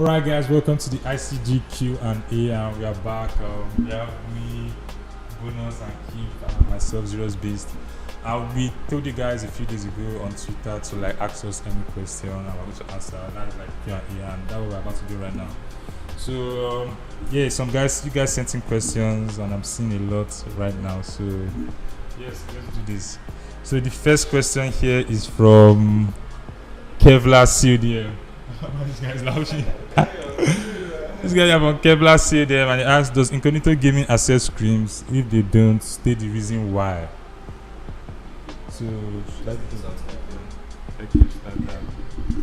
Alright guys, welcome to the ICG Q&A and we are back. We have me, Bonus and Kip and myself, Xeroxbeast. And we told you guys a few days ago on Twitter to ask us any question and we're going to answer. That is Q&A and that's what we're about to do right now. So yeah, you guys sent in questions and I'm seeing a lot right now. So yes, let's do this. So the first question here is from Kevlar CODM. This guy's laughing. This guy from Kevlar CODM and he asks, does Incognito Gaming accept screams? If they don't, state the reason why. So should I do that?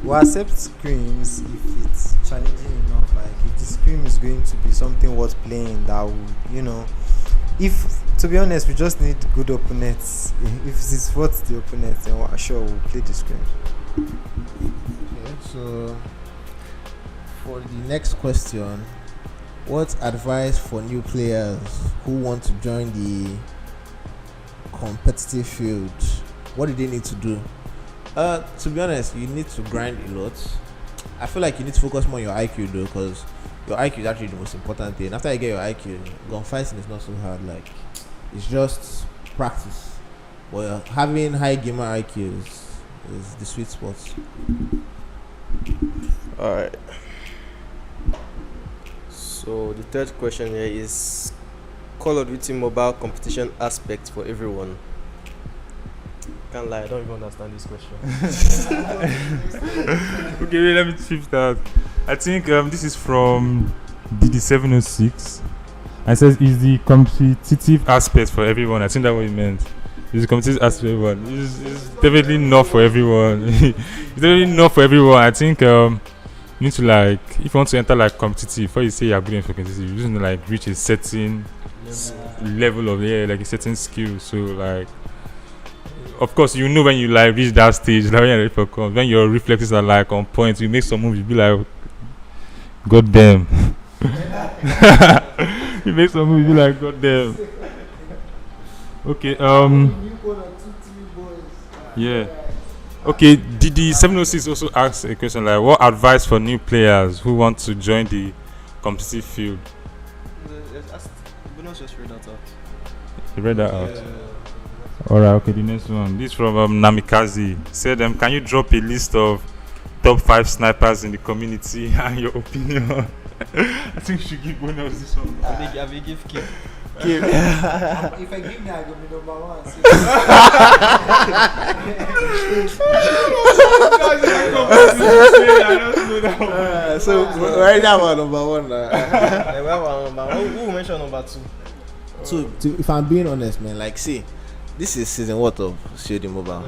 We accept screams if it's challenging enough. Like if the scream is going to be something worth playing, that will, if to be honest, we just need good opponents. If it's worth the opponents, then we're sure we'll play the scream. Okay, so for the next question, what advice for new players who want to join the competitive field? What do they need to do? To be honest, you need to grind a lot. I feel like you need to focus more on your IQ though, because your IQ is actually the most important thing. After you get your IQ, gunfighting is not so hard. Like it's just practice. But having high gamer IQ is the sweet spot. Alright. So the third question here is Call of Duty mobile competition aspect for everyone. Can't lie, I don't even understand this question. Okay, wait, let me shift that. I think this is from DD706. And it says, is the competitive aspect for everyone? I think that's what it meant. Is the competitive aspect for everyone? It's definitely not for everyone. It's definitely not for everyone. I think you need to if you want to enter competitive, before you say you're good for competitive, you just need to reach a certain level of a certain skill. So of course you know when you reach that stage, when you're ready for comp, when your reflexes are on point, you make some moves, you be like, God damn. You make some moves, you be like, God damn. Okay, yeah. Okay, DD706 also asks a question what advice for new players who want to join the competitive field? Just read that out. You read that out? Alright, okay, the next one. This is from Namikaze. Said, can you drop a list of top 5 snipers in the community and your opinion? I think you should give Bonus this one. I will give Kip. If I give me, I go be number one. So right now we're number one. Who mentioned number 2? So if I'm being honest, man, see, this is season what of COD Mobile.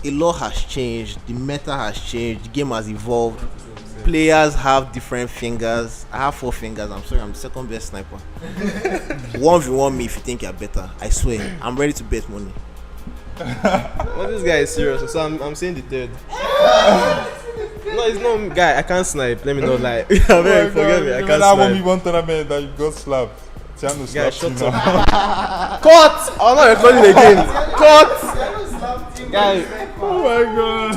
A lot has changed. The meta has changed. The game has evolved. Players have different fingers. I have 4 fingers. I'm sorry, I'm the second best sniper. 1v1 me if you think you're better. I swear, I'm ready to bet money. Well, this guy is serious, so I'm saying the third. No, it's not guy. I can't snipe. Let me not lie. Forget me. I can't that snipe. 1v1 tournament that you got slapped. Tiano Guy, slapped shut you up. Cut! I'm not recording again. Cut! Guy. Oh my god.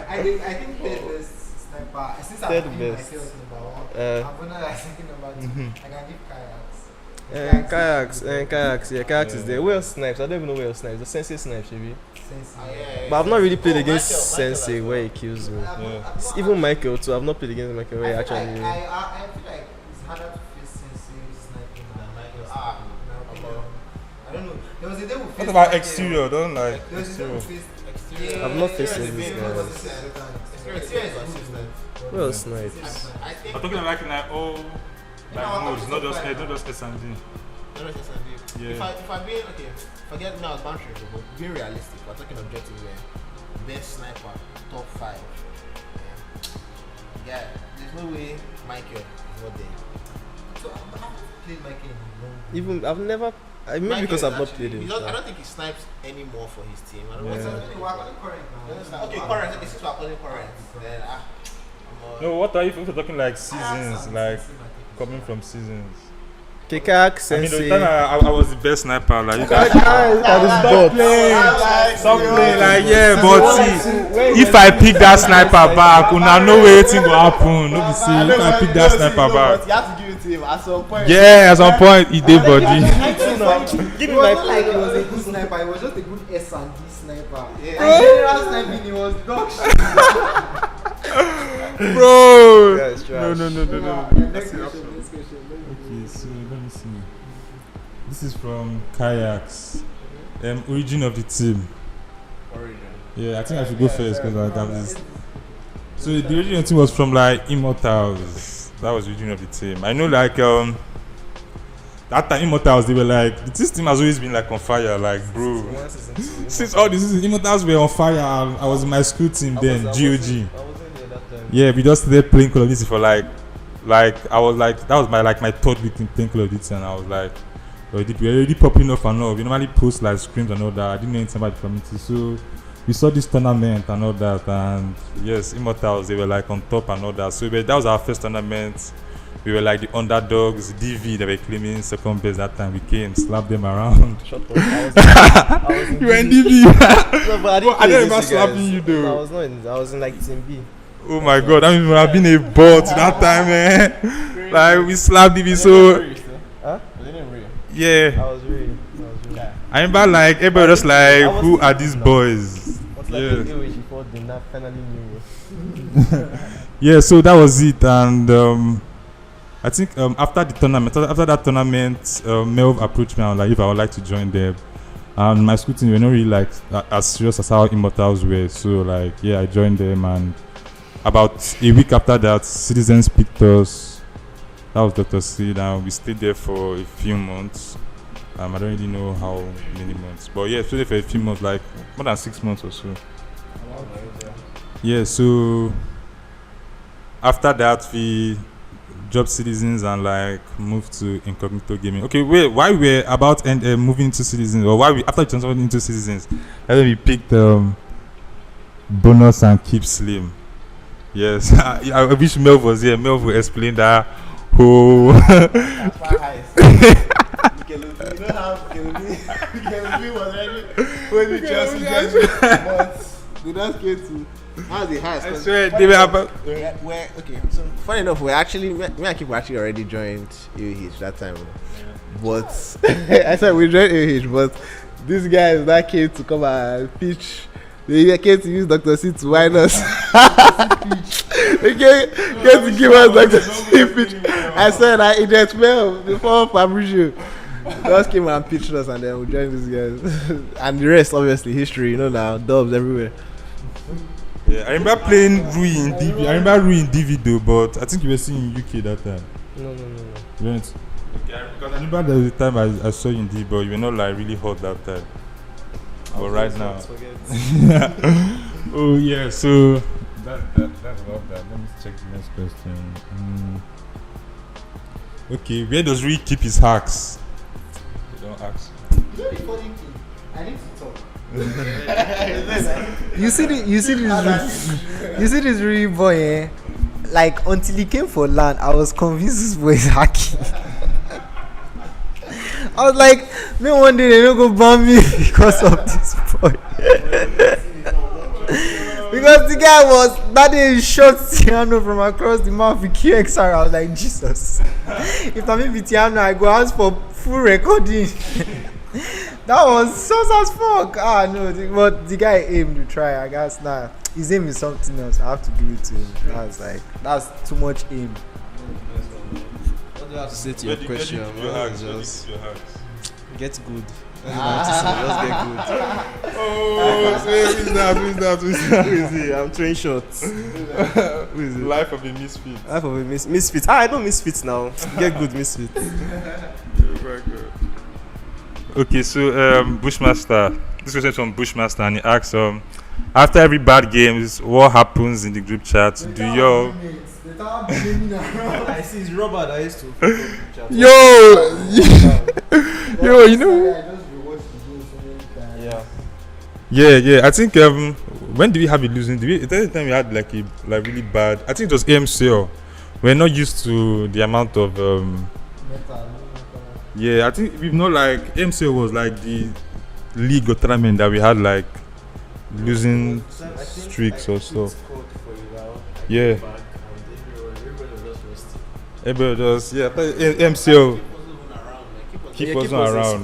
I think third best sniper. Since Third I'm best. myself number 1, I'm gonna second number 2. I can give kayaks. Kayaks, yeah, kayaks is there. Who else snipes? I don't even know where else snipes. The Sensei snipes, maybe. But I've not really played against Sensei where he kills me. Yeah. Even Michael too. I've not played against Michael where he actually. I feel like it's harder to face Sensei sniping than Michael. I don't know. There was a day we faced. What about exterior? Don't There was a day we exterior. faced exterior. I've not faced this guy. Exterior is good. Who else snipes? I'm talking about all modes, not just S&D. Yeah. If I'm being forget me, I was bantering, but being realistic, we're talking objectively. Best sniper, top 5. Yeah, there's no way Michael is not there. So I haven't played Michael in a long time. Even I've never. Maybe because I've not played him. I don't think he snipes anymore for his team. I don't know. We're calling current now. Okay, current. Okay, since we're calling current, then No, what are you talking seasons? Coming from seasons. Kekak I mean, the Sensei. time I was the best sniper. Like, you Guys, can stop stop playing. Like, yeah, but see, if I pick that sniper back, una know wetin go happen. No be say if I pick that sniper back. You have to give it to him at some point. Yeah, at some point, he did body. It was not like he was a good sniper, it was just a good S&D sniper. And general sniping, he was dog shit. Bro. Guys, trash. No. Next question. Okay, so let me see. This is from Kayaks. Origin of the team. Yeah, I think I should go first because I have this. So the origin of the team was from like Immortals. That was the origin of the team. I know like that time Immortals, they were like, this team has always been like on fire, like bro. Since all this season, Immortals were on fire. I was in my school team then, GOG. I wasn't there that time. Yeah, we just started playing Call of Duty for like I was like, that was my third week in playing Call of Duty, and I was like, we're already popping off and all. We normally post like screams and all that. I didn't know anything about the community, so we saw this tournament and all that, and yes, Immortals, they were like on top and all that. So that was our first tournament. We were like the underdogs. DV, they were claiming second best that time. We came, slapped them around. Shut up. I was in You were in DV. DV. No, but I didn't I play don't against remember you slapping guys. you though. I was not in. I was in like Team B. Oh my god, I mean, I've been a bot that time, man. Like we slapped DV, so Huh? yeah. I was really. I remember like everybody was like, I was who are thinking these now. boys? What's like Yeah. the age before they now finally knew. Yeah, so that was it, and I think after that tournament, Melv approached me and like if I would like to join them. And my school team were not really like as serious as how Immortals were, so like yeah, I joined them, and about a week after that, Citizens picked us. That was Dr. Sid, and we stayed there for a few months. I don't really know how many months, but yeah, stayed there for a few months, like more than 6 months or so. Yeah, so after that we dropped Citizens and like moved to Incognito Gaming. Okay, wait, why we're about moving to Citizens, or why we after we transferred into Citizens, and then we picked Bonus and Kipslim. Yes, I wish Melv was here. Melv will explain that whole. You know how Kelubi was ready when the Chelsea guys, but they don't get to. How's the highest? I swear they were about. We're okay. So funny enough, me and Kip were actually already joined UH that time, but I said we joined UH, but these guys that came to come and pitch. They came to use Dr. C to wine us. They came to give us Dr. C pitch. I said I Agent Mel before Fabrizio. They just came and pitched us, and then we joined these guys. And the rest, obviously, history. You know now, dubs everywhere. Yeah, I remember playing Ruyi in DV. I remember Ruyi in DV though, but I think you were still in UK that time. No. You weren't? Okay, because I remember there was a time I saw you in DV, but you were not like really hot that time. But right now. Oh yeah, so that's about that. Let me check the next question. Okay, where does Ruyi keep his hacks? You don't ask. You know the funny thing? I need to talk. you see this Ruyi boy, eh? Like until he came for LAN, I was convinced this boy is hacking. I was like, me one day they don't go ban me because of this boy. Because the guy was that day he shot Tiano from across the mouth with QXR. I was like, Jesus. If I mean with Tiano, I go ask for full recording. That was sus as fuck. No, but the guy aimed to try. I guess now his aim is something else. I have to give it to him. That's too much aim. What do you have to say to your question? Your hacks, Just your hacks. get good. That's what I have to say. Just get good. Oh, who is that? Who is he? I'm throwing shots. Who is it? Life of a misfit. Life of a misfit. I don't misfit now. Get good misfit. Okay, so Bushmaster. This question is from Bushmaster, and he asks, after every bad games, what happens in the group chat? Do you I see it's Robert. I used to. yo, you know? Yeah. I think when did we have it losing? At the time we had like really bad. I think it was AMCL. We're not used to the amount of Yeah, I think we've not like MCL was like the league or tournament that we had like losing streaks or so. Yeah. Everybody just MCL. Keep wasn't around.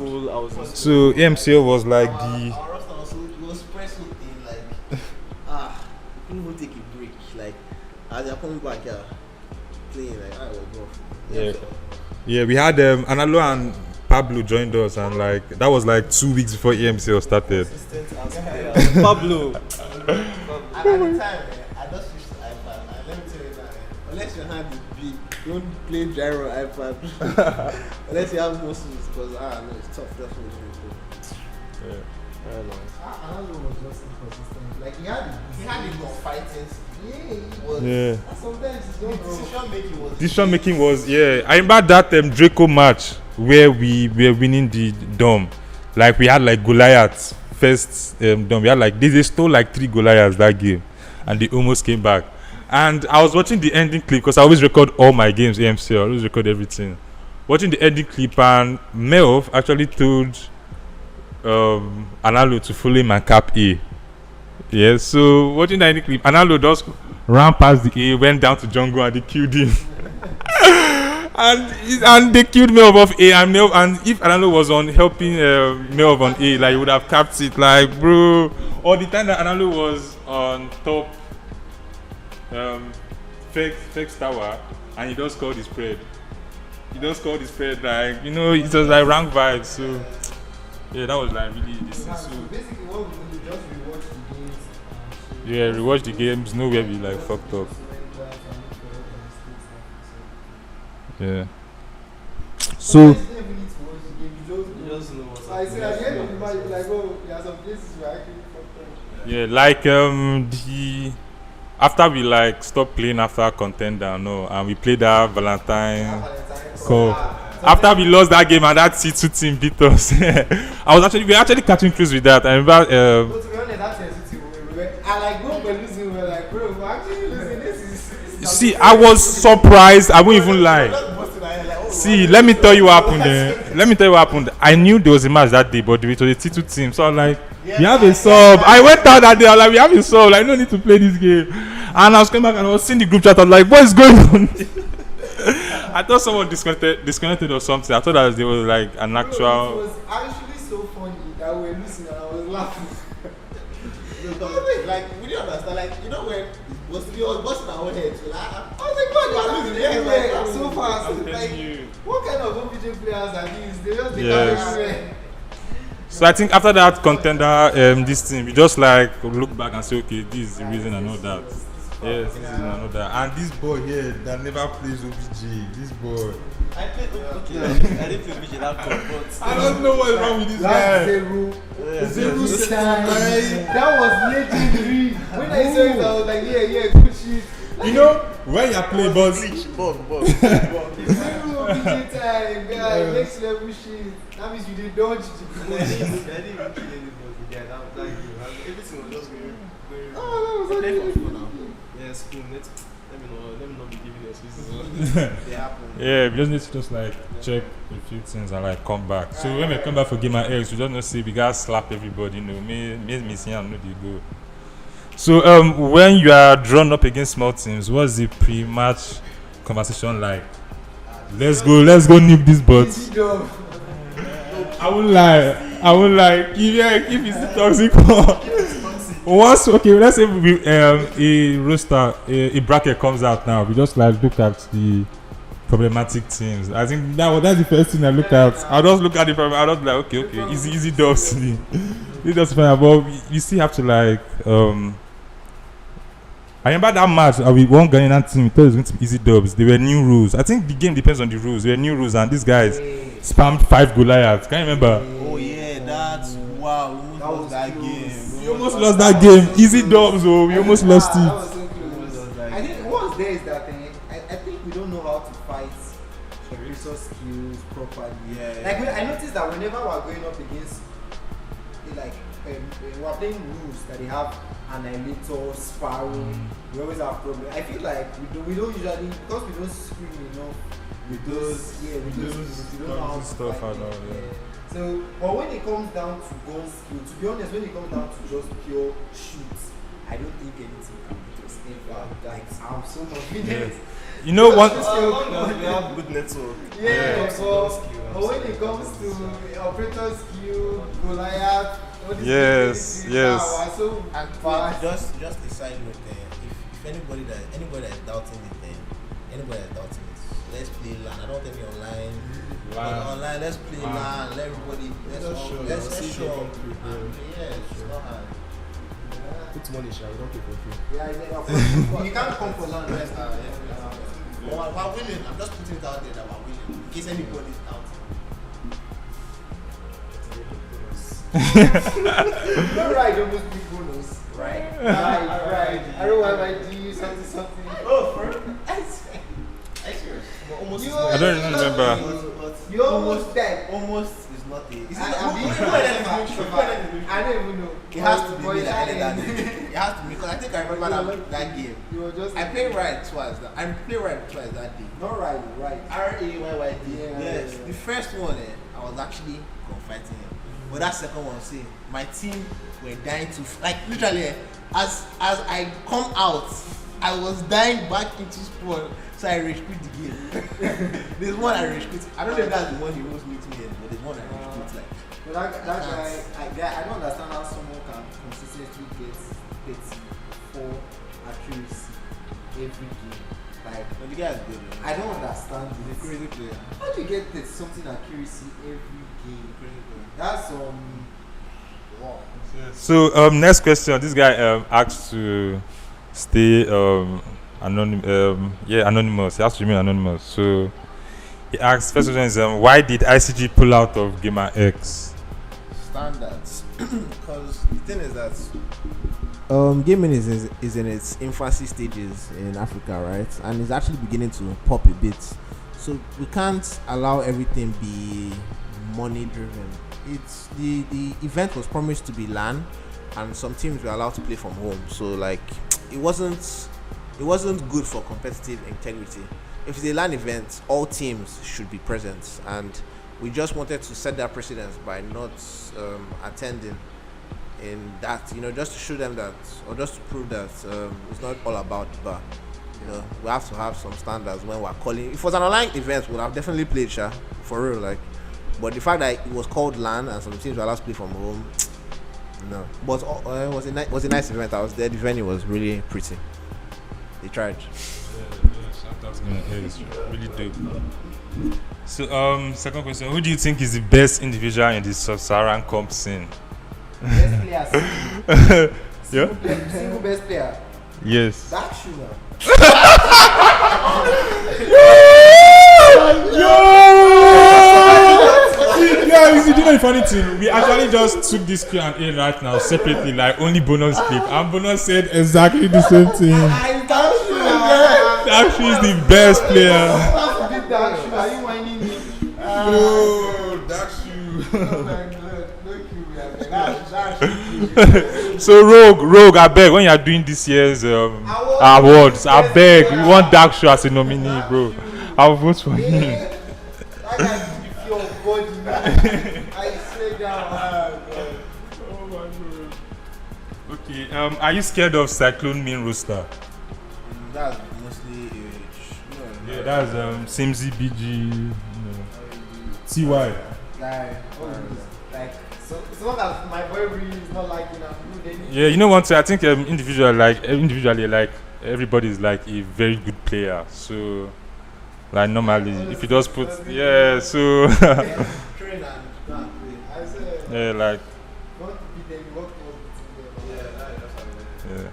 So MCL was like the. Our roster was spread so thin, like couldn't even take a break. Like as they're coming back here, playing like I was rough. Yeah. Yeah, we had Analo and Pablo joined us, and like that was like 2 weeks before EMCL started. Pablo. At the time, I just switched to iPad. And let me tell you that, unless your hand is big, don't play gyro iPad. Unless you have muscles, because no, it's tough. That's what it's Yeah. Very nice. Another was just inconsistent. Like he had it more fighting. Yeah. sometimes it's not Decision making was I remember that Draco match where we were winning the dome. Like we had like Goliath first dome. We had like they stole like 3 Goliaths that game, and they almost came back. And I was watching the ending clip because I always record all my games AMC. I always record everything. Watching the ending clip, and Melv actually told Analo to follow him and cap A. Yeah, so watching the ending clip, Analo just ran past the A, went down to jungle, and they killed him. and they killed Melv off A, and if Analo was on helping Melv on A, like he would have capped it, like bro. Or the time that Analo was on top fake tower, and he just called his spread. Like it was like rank vibes. So yeah, that was like really this. So basically what we do just rewatch the games. yeah, rewatch the games, know where we like fucked up. Yeah. So You just know what's I said at the end of the match, you're like, oh, there are some places where I actually fucked up. yeah, like the after we like stopped playing after contender, and we played that Valentine Cup. After we lost that game and that C2 team beat us, we were actually catching cruise with that. I remember. But to be honest, that's I like when we're losing, we're like, bro, we're actually losing. This is See, I was surprised. I won't even lie. See, let me tell you what happened. I knew there was a match that day, but it was a T2 team. So I was like, we have a sub. I went out that day. I was like, we have a sub. Like, no need to play this game. And I was coming back and I was seeing the group chat. I was like, what is going on? I thought someone disconnected or something. I thought that there was like an actual. It was actually so funny that we were losing and I was laughing. Like we didn't understand. Like when we was busting our own heads. Like, I was like, what? You are losing everywhere So fast. Like, what kind of OPJ players are these? They just become everywhere. So I think after that contender, this team, we just like look back and say, okay, this is the reason I know that. Yes, this is another. And this boy here that never plays OBJ. This boy. I played OBJ. I didn't play OBJ that time, but I don't know what's wrong with this guy. Zero time. That was legendary. When I saw it, I was like, yeah, good shit. You know, when you play boss. Zero OBJ time, guy. Next level shit. That means you did dodge. I didn't even kill anybody. Yeah, that was everything was just going. Oh, that was actually Yes, cool. Let me not be giving excuses. Yeah, we just need to just like check a few things and like come back. So when we come back for Game and X, we just not say we gotta slap everybody, me see and know the go. So when you are drawn up against small teams, what's the pre-match conversation like? Let's go nip this butt. I won't lie. If it's the toxic one. Once let's say a roster, a bracket comes out now. We just like look at the problematic teams. I think that's the first thing I look at. I just look at the problem. I just like okay, easy dubs. It doesn't matter, but you still have to like. I remember that match with one Ghanaian team. We thought it was going to be easy dubs. There were new rules. I think the game depends on the rules. There were new rules, and these guys spammed 5 Goliaths. Can you remember? Oh yeah, that's wow. We almost lost that game. We almost lost that game. Easy dubs, we almost lost it. I think what's there is that I think we don't know how to fight resource skills properly. Yeah. Like I noticed that whenever we're going up against we're playing rules that they have annihilator, sparrow. We always have problem. I feel like we don't usually, because we don't scream enough with those we don't know how to stuff fight and all, them, yeah. So, but when it comes down to gun skill, to be honest, when it comes down to just pure shoot, I don't think anything can beat us ever. Like, I'm so confident. You know what? As long as we have good network. Yeah, skill. but when it comes to operator skill, Goliath, all these Yes, things, yes. are so And fast. just a side note there. If anybody that is doubting it, then anybody that's doubting it, let's play LAN. I don't want any online. Online, let's play LAN. Let everybody. Let's show. Yeah, it's not hard. Put money, shall we don't pay for free. Yeah, you can't come for LAN. Yes, We're willing. I'm just putting it out there that we're willing. In case anybody's doubting. Don't ride almost big bonus. Right. I don't want my D something. Oh, for I serious. Almost. I don't even remember. You almost died. Almost is not a. I don't even know. It has to be But me it's that ended that happening. day. It has to be because I think I remember that game. You were just. I played right twice. I played right twice that day. Not right. RAYYD. Yeah. Yes. The first one, I was actually confronting him. But that second one, see, my team were dying to like literally. As I come out, I was dying back into spawn. So I rage quit the game. There's one I rage quit. I don't know if that's the one he wants me to meet, but there's one I rage quit like. But that guy, I don't understand how someone can consistently get 34 accuracy every game. Like, But the guy is good. I don't understand He's a this. crazy player. How do you get 30 something accuracy every game? Crazy player. That's wow. So next question. This guy asked to stay anonymous. He has to remain anonymous. So he asks, first question is why did ICG pull out of Gamer X? Standards. Because the thing is that gaming is in its infancy stages in Africa, right? And it's actually beginning to pop a bit. So we can't allow everything be money driven. It's the event was promised to be LAN, and some teams were allowed to play from home. So like it wasn't good for competitive integrity. If it's a LAN event, all teams should be present, and we just wanted to set that precedence by not attending in that, just to show them that, or just to prove that it's not all about the bar. We have to have some standards when we're calling. If it was an online event, we'd have definitely played for real, like. But the fact that it was called LAN and some teams were allowed to play from home, no. But it was a nice event. I was there. The venue was really pretty. They tried. Shout out to Gamer X. Really dope. So second question: who do you think is the best individual in the sub-Saharan comp scene? Best player. Yeah. Single best player. Yes. That sugar. Yeah, you know the funny thing, we actually just took this Q&A right now separately, like only bonus clip, and bonus said exactly the same thing. That is the best player. Are you whining me? Oh, that's you. Oh my God, that's So Rogue, I beg, when you are doing this year's awards, I beg, we want Dark Show as a nominee, bro. I'll vote for him. that guy is your body, man. I swear down. Oh my God. Okay, are you scared of Cyclone Main Roster? That's mostly age. Yeah, that's Simzy BG, TY. Like, so long as my boy really is not liking him, then Yeah, you know one thing, I think individually, like everybody is like a very good player. So, like normally, if you just put, yeah, so Train and play. I said, yeah, like want to beat them, work towards the team. yeah.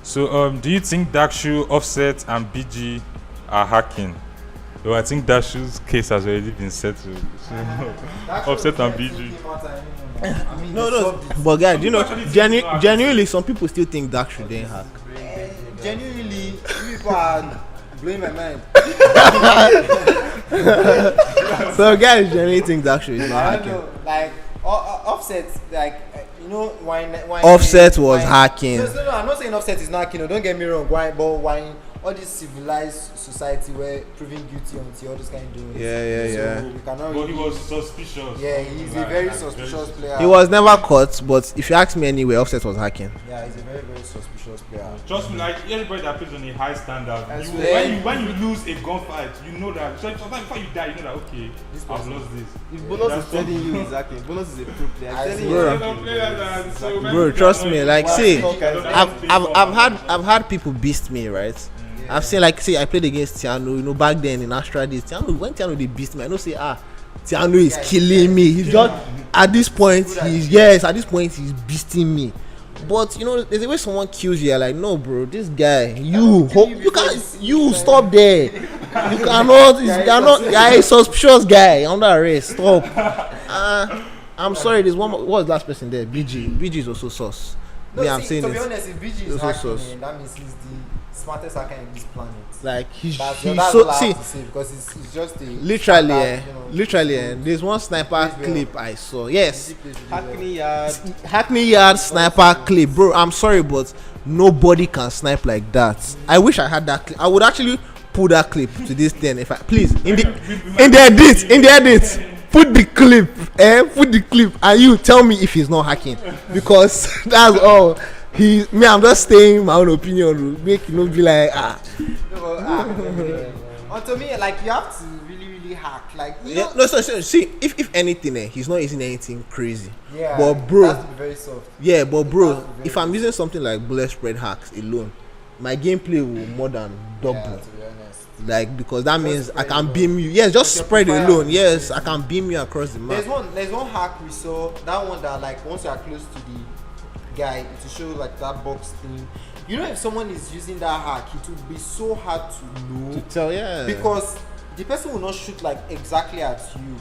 So, do you think Dakshu, Offset, and BG are hacking? Well, I think Dakshu's case has already been settled. So, Offset and BG. I mean, No. But guys, genuinely, some people still think Dark should then hack. genuinely, you people are blowing my mind. So guys genuinely think Dark should is not I don't hacking. know, like Offset, like you know, why Offset was hacking. No, I'm not saying Offset is not hacking. No, don't get me wrong. Why, but why all this civilized society where proving guilty until all this kind of doing. Yeah. So we cannot. But he really- was suspicious. Yeah, he's a very suspicious player. He was never caught, but if you ask me anyway, Offset was hacking. Yeah, he's a very suspicious player. Trust me, like everybody that plays on a high standard, As you, well. when you lose a gunfight, you know that. So sometimes before you die, you know that okay, I've lost this. If Bonus That's is telling something. you exactly, Bonus is a pro player. I Telling see. you Bro. exactly. Bro, trust me. Like, see, I've I've had people beast me, right? I've seen like I played against Tiano, you know, back then in Astra days. When Tiano they beast me, I know say Tiano is killing me. He's just at this point he's beasting me. But you know, there's a way someone kills you, you're like, no bro, this guy, you stop there. You cannot you're a suspicious guy under arrest. Stop. I'm sorry, there's one more, what was the last person there? BG is also sus. No, I'm see, saying to be it. honest, if BG is Those are hacking, sus. that means he's the smartest hacker in this planet. Like he's That's so all I see have to say because it's just a literally standard, you know, literally there's one sniper Please, clip I saw. Yes, easy place to do Hackney Yard. Hackney Yard sniper clip, bro. I'm sorry, but nobody can snipe like that. I wish I had that clip. I would actually pull that clip to this thing if I please in the edit put the clip and you tell me if he's not hacking because that's all. I'm just saying my own opinion. Make you not be like To me, like you have to really hack. Like you know, no, so see if anything, he's not using anything crazy. yeah, but bro, that's very soft. yeah, but It bro, has to be very if I'm using something like bullet spread hacks alone, my gameplay will more than double. Yeah, to be honest. Like because that means I spread can alone. beam you. Yes, just With spread your fire. alone. Yes, I can beam you across the map. There's one hack we saw. That one that like once you are close to the guy, it will show like that box thing. You know, if someone is using that hack, it will be so hard to know To tell, yeah. because the person will not shoot like exactly at you,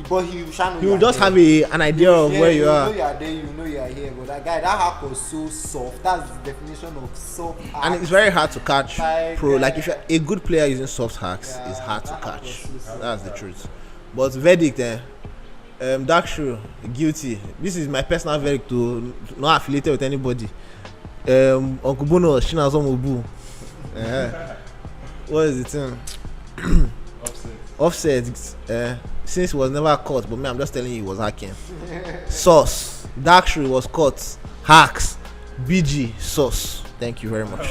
but he will shine. You will just have an idea of where you are. You know you are there. You know you are here. But that guy, that hack was so soft. That's the definition of soft hack. And it's very hard to catch Like, pro. Like if you're a good player using soft hacks, Yeah, it's hard to that hack catch. was so That's the truth. But verdict, Dark Shoe, guilty. This is my personal verdict to not affiliated with anybody. UncleBonus, Shinazomobu. What is the thing? Offset. Since he was never caught, but me, I'm just telling you, he was hacking. Sauce. Dark Shoe was caught. Hacks. BG. Sauce. Thank you very much.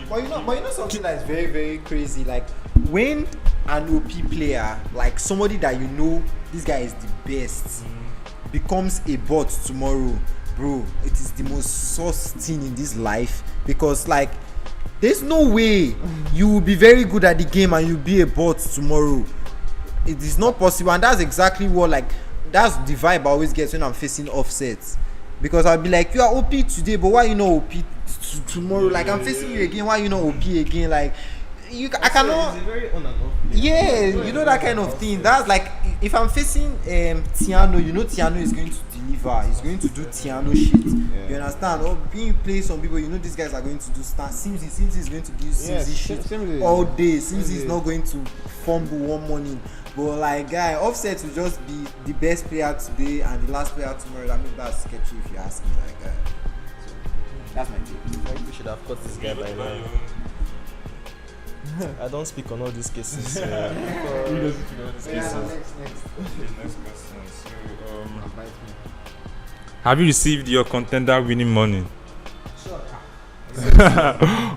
But you know something that is very crazy. Like when an OP player, like somebody that you know, this guy is the best, becomes a bot tomorrow, bro. It is the most sus thing in this life because like there's no way you will be very good at the game and you'll be a bot tomorrow. It is not possible, and that's exactly what that's the vibe I always get when I'm facing Offsets. Because I'll be like, you are OP today, but why you not OP tomorrow? Like I'm facing you again, why you not OP again? Like I cannot. It's very on and off. Yeah, you know that kind of thing. That's like if I'm facing Tiano, you know Tiano is going to deliver. He's going to do Tiano shit. You understand? Or being play some people, you know these guys are going to do Simsy is going to do Simsy shit all day. Simsy is not going to fumble one morning. But like guy, Offset will just be the best player today and the last player tomorrow. I mean that's sketchy if you ask me. Like so that's my take. Like we should have caught this guy by now. I don't speak on all these cases. Who doesn't know this Yeah, case? next. Okay, next question. So, have you received your contender winning money? Sure.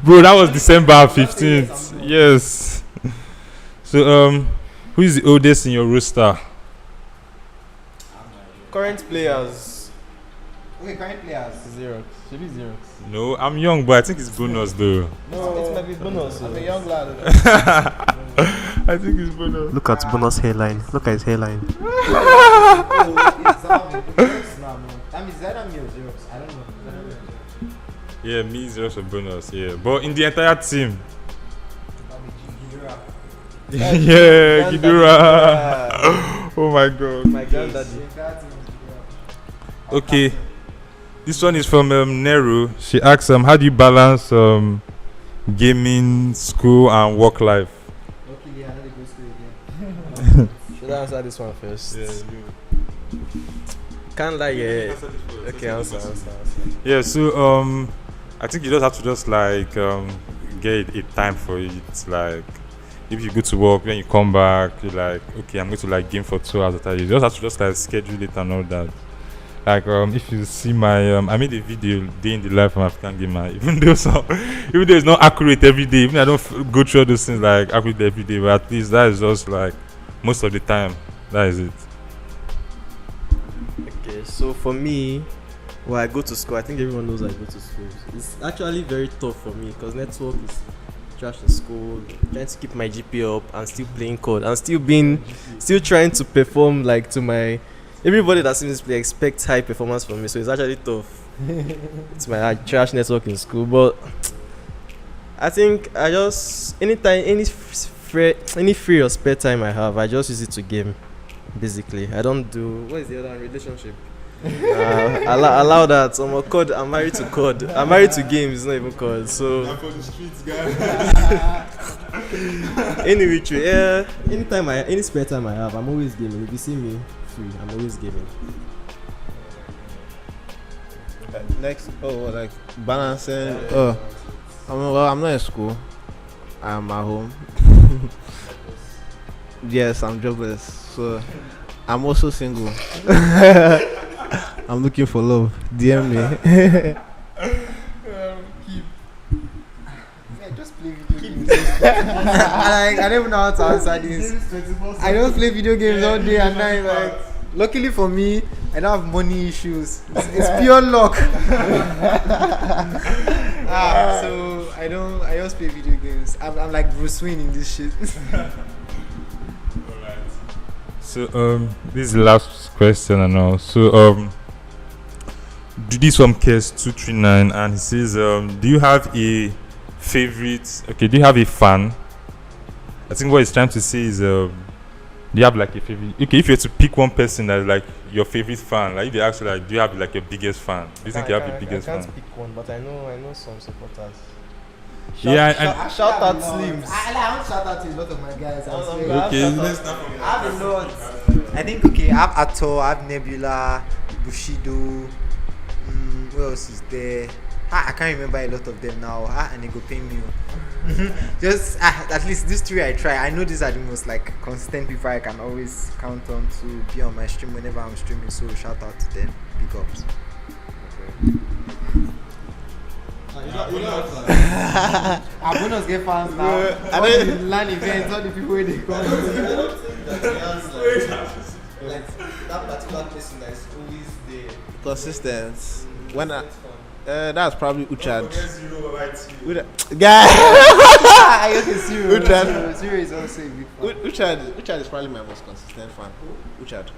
Bro, that was December 15th. Yes. So, who is the oldest in your roster? Current players. Okay, current players. Xerox. Should be Xerox. No, I'm young, but I think it's bonus though. No, it might be Bonus. I'm a young lad. I think it's bonus. Look at Bonus hairline. Look at his hairline. That means that me or Xerox. I don't know. Yeah, me is also bonus. Yeah, but in the entire team. Yeah, Gidura. Oh my god. My granddaddy. Okay, this one is from Nero. She asks, how do you balance gaming, school, and work life? Okay, yeah, I know they go school again. Should I answer this one first? Can't lie, yeah. Okay, answer. Yeah, so I think you just have to just like get a time for it. Like if you go to work, then you come back, you're like, okay, I'm going to like game for 2 hours after. You just have to just like schedule it and all that. Like if you see my I made a video day in the life of an African gamer. Even though it's not accurate every day, even I don't go through all those things like accurate every day, but at least that is just like most of the time. That is it. Okay, so for me, I go to school. I think everyone knows I go to school. It's actually very tough for me because network is trash in school. Trying to keep my GPA up and still playing code and still trying to perform like to my. Everybody that seems to play expects high performance from me, so it's actually tough. It's my trash network in school, but I think I just anytime any free or spare time I have, I just use it to game. Basically, I don't do what is the other one? Relationship. Allow that. I'm a code. I'm married to code. I'm married to games, not even code. So. I'm for the streets, guys. Anyway, any spare time I have, I'm always gaming. If you see me free, I'm always gaming. Next, like balancing. I'm not in school. I'm at home. Yes, I'm jobless. So I'm also single. I'm looking for love. DM me. Just play video games. I don't even know how to answer this. I don't play video games all day and night. Like, luckily for me, I don't have money issues. It's pure luck. So I just play video games. I'm like Bruce Wayne in this shit. So this is the last question and all. So this from Kes239 and he says do you have a favorite? Okay, do you have a fan? I think what he's trying to say is do you have like a favorite? Okay, if you had to pick one person that's like your favorite fan, like if they ask you like do you have like your biggest fan? Do you think you have the biggest fan? I can't pick one, but I know some supporters. Shout out Slims. I want to shout out to a lot of my guys. Okay, let's start from I have a lot. I think I have Ato, I have Nebula, Bushido. Who else is there? I can't remember a lot of them now. And they go pay me. Just at least these 3 I try. I know these are the most like consistent people I can always count on to be on my stream whenever I'm streaming. So shout out to them. Big ups. Our bonus get fans now. All the LAN events, all the people where they come. Like that particular person that is always there. Consistent. When that's probably Uchad. Guy. I get the Zero. Zero is also a big fan. Uchad is probably my most consistent fan. Uchad.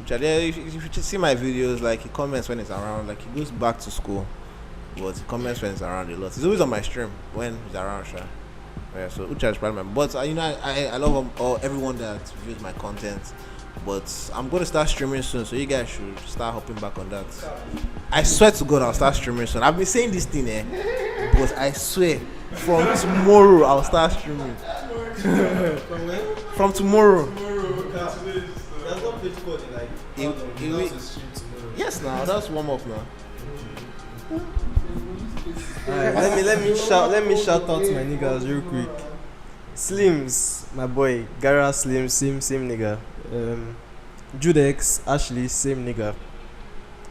Yeah, if you just see my videos, like he comments when it's around, like he goes back to school, but he comments when it's around a lot. He's always on my stream when he's around, sure. Yeah, so Ucha is probably my, but I love everyone that views my content, but I'm going to start streaming soon, so you guys should start hopping back on that. I swear to God, I'll start streaming soon. I've been saying this thing, but I swear, from tomorrow, I'll start streaming. From when? From tomorrow. There's no page code in like yes, now that's warm up now. Alright, let me shout out to my niggas real quick. Slims, my boy, Gara Slim, same nigga. Judex, Ashley, same nigga.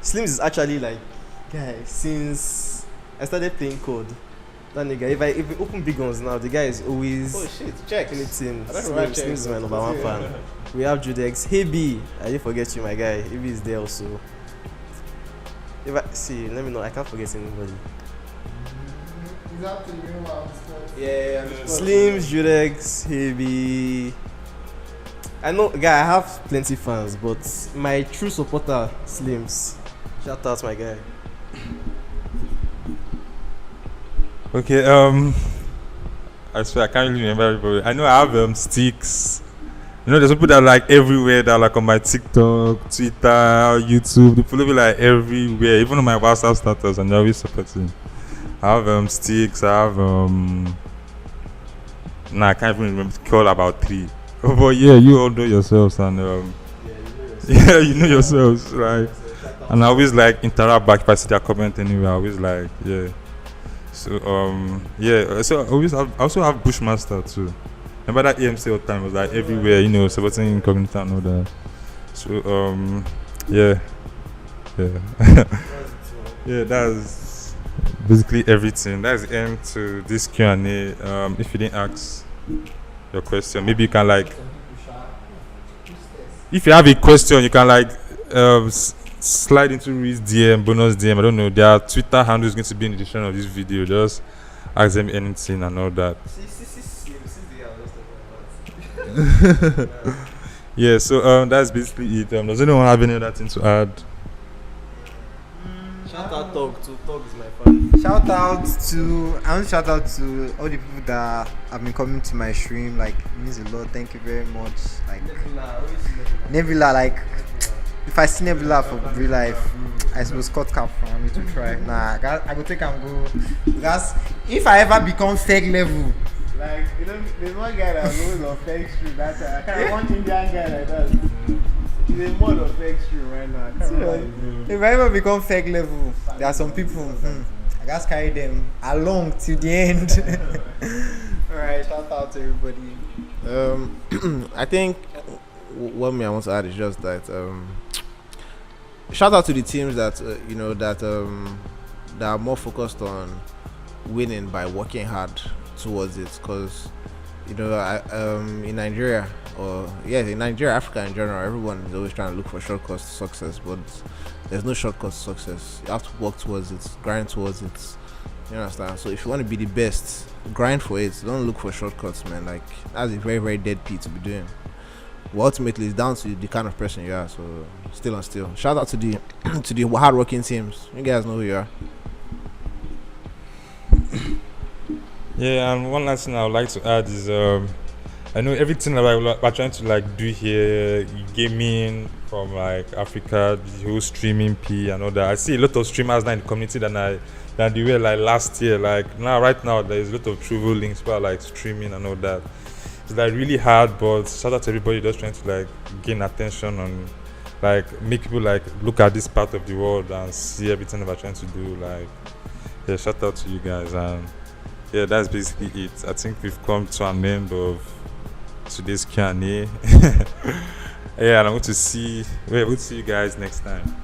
Slims is actually like, guy, since I started playing code. That nigga, if I open big guns now, the guy is always check anything. Slims is my number 1 fan. We have Judex. Hey B, I didn't forget you, my guy. If is there also. If I see, let me know. I can't forget anybody. Yeah. Slims, Judex, Hey B. I know, guy. I have plenty fans, but my true supporter, Slims. Shout out, my guy. Okay, I swear I can't really remember everybody. I know I have Sticks. You know, there's people that are like everywhere. That are like on my TikTok, Twitter, YouTube. They follow me like everywhere, even on my WhatsApp status, and they're always supporting. I have Sticks. I have I can't even remember. Call about 3. But yeah, you all know yourselves, and Yeah, you know yourselves, like, and I always like interact back if I see their comment anywhere. I always like, yeah. So yeah. So I also have Bushmaster too. Remember that EMC all the time was like everywhere, you know, supporting Incognito and all that. So yeah, yeah, yeah. That's basically everything. That's the end to this Q&A. If you didn't ask your question, maybe you can like. If you have a question, you can like slide into Rui's DM, bonus DM. I don't know. Their Twitter handle is going to be in the description of this video. Just ask them anything and all that. Yeah. So that's basically it. Does anyone have any other thing to add? Shout out Tog too. Tog is my fan. I want to shout out to all the people that have been coming to my stream. Like, it means a lot. Thank you very much. Like Nebula, like if I see Nebula for real life, I suppose cut cap for me to try. Nah, I go take and go. Because if I ever become fake level, like, you know, there's one guy that goes on fake stream. That's I kind of want Indian guy like that. He's a mod of fake stream right now. If I ever become fake level, there are some people. I just carry them along till the end. Alright, shout out to everybody. I think what I want to add is just that shout out to the teams that you know that are more focused on winning by working hard towards it, because you know in Nigeria, Africa in general, everyone is always trying to look for shortcuts to success, but there's no shortcuts to success. You have to work towards it, grind towards it. You understand? So if you want to be the best, grind for it. Don't look for shortcuts, man. Like, that's a very, very dead pea to be doing. Well, ultimately, it's down to the kind of person you are. So still. Shout out to the to the hardworking teams. You guys know who you are. Yeah, and one last thing I would like to add is I know everything that we're trying to like do here, gaming from like Africa, the whole streaming P and all that. I see a lot of streamers now in the community than they were like last year. Like right now there's a lot of trivial links about like streaming and all that. It's like really hard, but shout out to everybody just trying to like gain attention and like make people like look at this part of the world and see everything that we're trying to do. Like, yeah, shout out to you guys, and yeah, that's basically it. I think we've come to an end of today's Q&A. Yeah, and we'll see you guys next time.